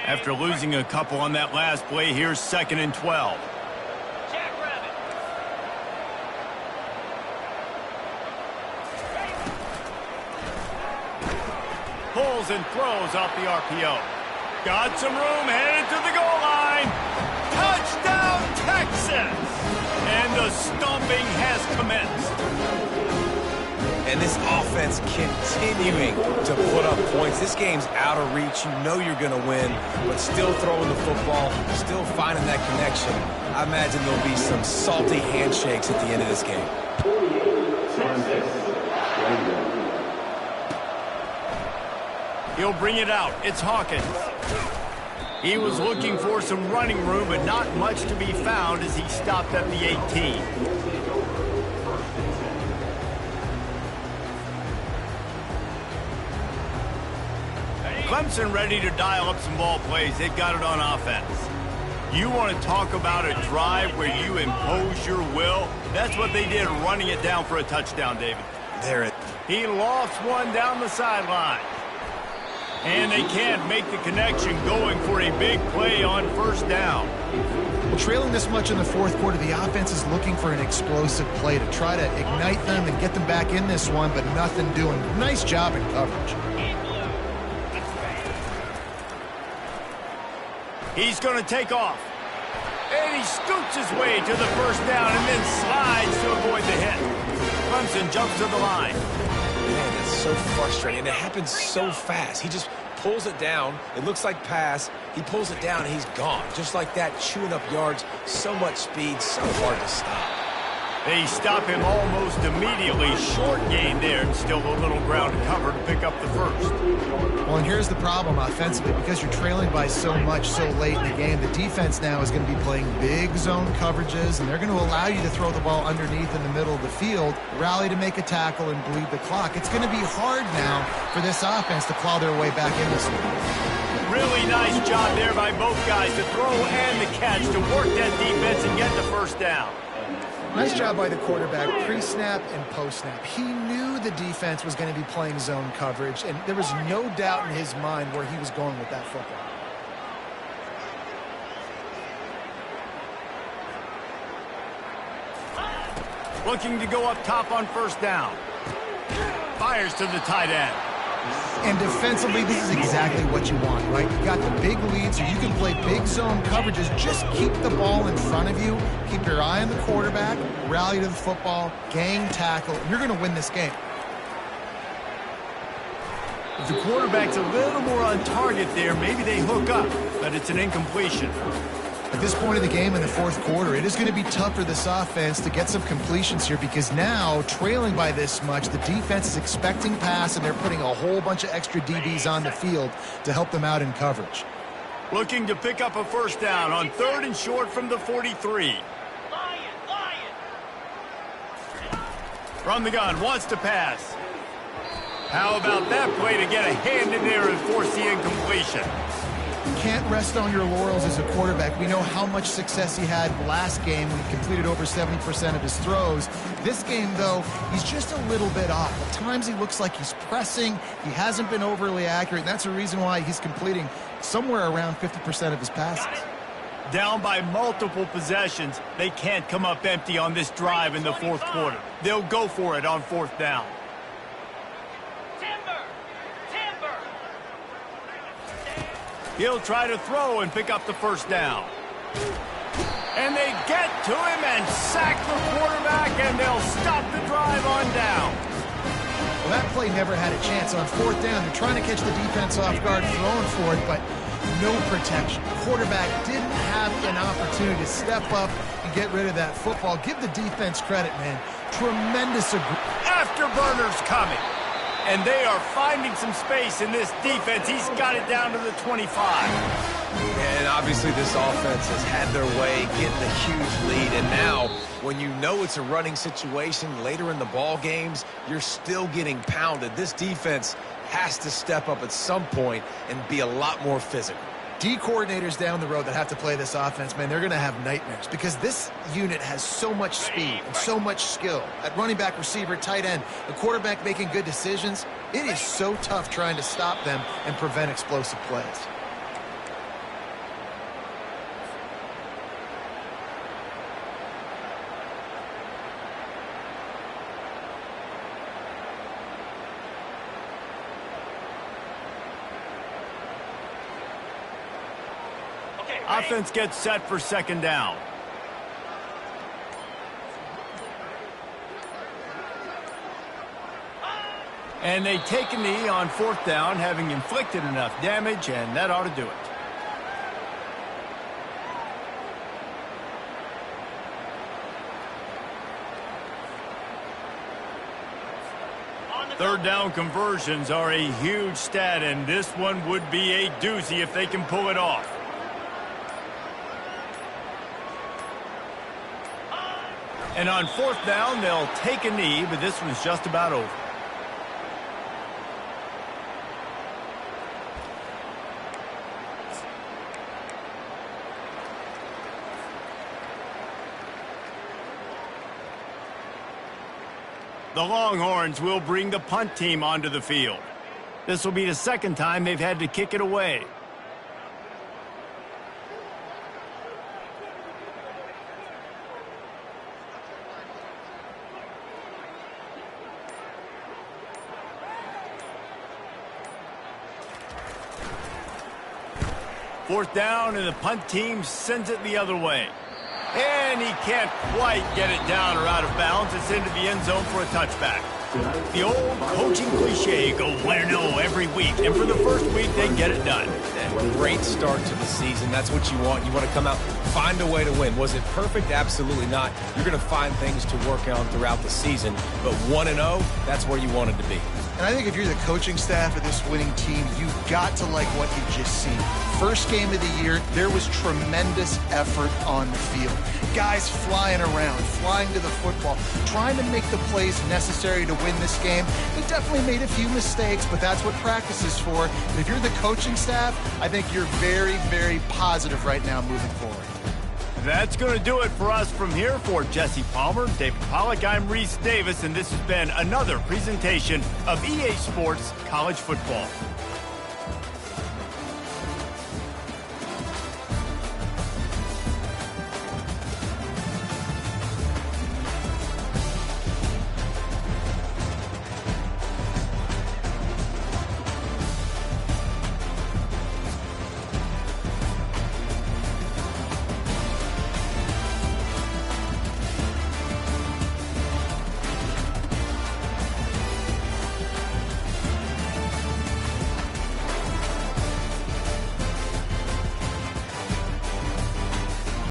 After losing a couple on that last play, here's 2nd and 12. Pulls and throws off the RPO. Got some room, headed to the goal line. Touchdown, Texas! And the stomping has commenced. And this offense continuing to put up points. This game's out of reach. You know you're going to win, but still throwing the football, still finding that connection. I imagine there'll be some salty handshakes at the end of this game. He'll bring it out. It's Hawkins. He was looking for some running room, but not much to be found as he stopped at the 18. Clemson ready to dial up some ball plays. They've got it on offense. You want to talk about a drive where you impose your will? That's what they did, running it down for a touchdown, David. There it. He lost one down the sideline. And they can't make the connection, going for a big play on 1st down. Well, trailing this much in the 4th quarter, the offense is looking for an explosive play to try to ignite them and get them back in this one, but nothing doing. Nice job in coverage. He's going to take off. And he scoots his way to the first down and then slides to avoid the hit. Clemson jumps to the line. Man, that's so frustrating. And it happens so fast. He just pulls it down. It looks like pass. He pulls it down, and he's gone. Just like that, chewing up yards. So much speed, so hard to stop. They stop him almost immediately. Short gain there, and still a little ground to cover to pick up the first. Well, and here's the problem offensively. Because you're trailing by so much so late in the game, the defense now is going to be playing big zone coverages, and they're going to allow you to throw the ball underneath in the middle of the field, rally to make a tackle, and bleed the clock. It's going to be hard now for this offense to claw their way back in this one. Really nice job there by both guys to throw and the catch to work that defense and get the first down. Nice job by the quarterback, pre-snap and post-snap. He knew the defense was going to be playing zone coverage, and there was no doubt in his mind where he was going with that football. Looking to go up top on first down. Fires to the tight end. And defensively, this is exactly what you want, right? You got the big lead, so you can play big zone coverages. Just keep the ball in front of you. Keep your eye on the quarterback. Rally to the football. Gang tackle. You're going to win this game. If the quarterback's a little more on target there, maybe they hook up, but it's an incompletion. At this point of the game in the fourth quarter, it is going to be tough for this offense to get some completions here because now, trailing by this much, the defense is expecting pass, and they're putting a whole bunch of extra DBs on the field to help them out in coverage. Looking to pick up a first down on 3rd and short from the 43. From the gun, wants to pass. How about that play to get a hand in there and force the incompletion? Can't rest on your laurels as a quarterback. We know how much success he had last game when he completed over 70% of his throws. This game, though, he's just a little bit off. At times he looks like he's pressing. He hasn't been overly accurate, and that's the reason why he's completing somewhere around 50% of his passes. Down by multiple possessions, they can't come up empty on this drive in the fourth quarter. They'll go for it on 4th down. He'll try to throw and pick up the first down. And they get to him and sack the quarterback, and they'll stop the drive on down. Well, that play never had a chance. On 4th down, they're trying to catch the defense off guard, throwing for it, but no protection. The quarterback didn't have an opportunity to step up and get rid of that football. Give the defense credit, man. Tremendous. Afterburners coming. And they are finding some space in this defense. He's got it down to the 25. And obviously this offense has had their way, getting a huge lead. And now, when you know it's a running situation later in the ball games, you're still getting pounded. This defense has to step up at some point and be a lot more physical. D coordinators down the road that have to play this offense, man, they're going to have nightmares because this unit has so much speed and so much skill. At running back, receiver, tight end, the quarterback making good decisions. It is so tough trying to stop them and prevent explosive plays. Offense gets set for 2nd down. And they take a knee on 4th down, having inflicted enough damage, and that ought to do it. Third down conversions are a huge stat, and this one would be a doozy if they can pull it off. And on 4th down, they'll take a knee, but this one's just about over. The Longhorns will bring the punt team onto the field. This will be the 2nd time they've had to kick it away. 4th down, and the punt team sends it the other way. And he can't quite get it down or out of bounds. It's into the end zone for a touchback. The old coaching cliche, go win or no every week. And for the first week, they get it done. Great start to the season. That's what you want. You want to come out, find a way to win. Was it perfect? Absolutely not. You're going to find things to work on throughout the season. But 1-0, that's where you wanted to be. And I think if you're the coaching staff of this winning team, you've got to like what you've just seen. First game of the year, there was tremendous effort on the field. Guys flying around, flying to the football, trying to make the plays necessary to win this game. They definitely made a few mistakes, but that's what practice is for. And if you're the coaching staff, I think you're very, very positive right now moving forward. That's going to do it for us from here. For Jesse Palmer, David Pollack, I'm Reese Davis, and this has been another presentation of EA Sports College Football.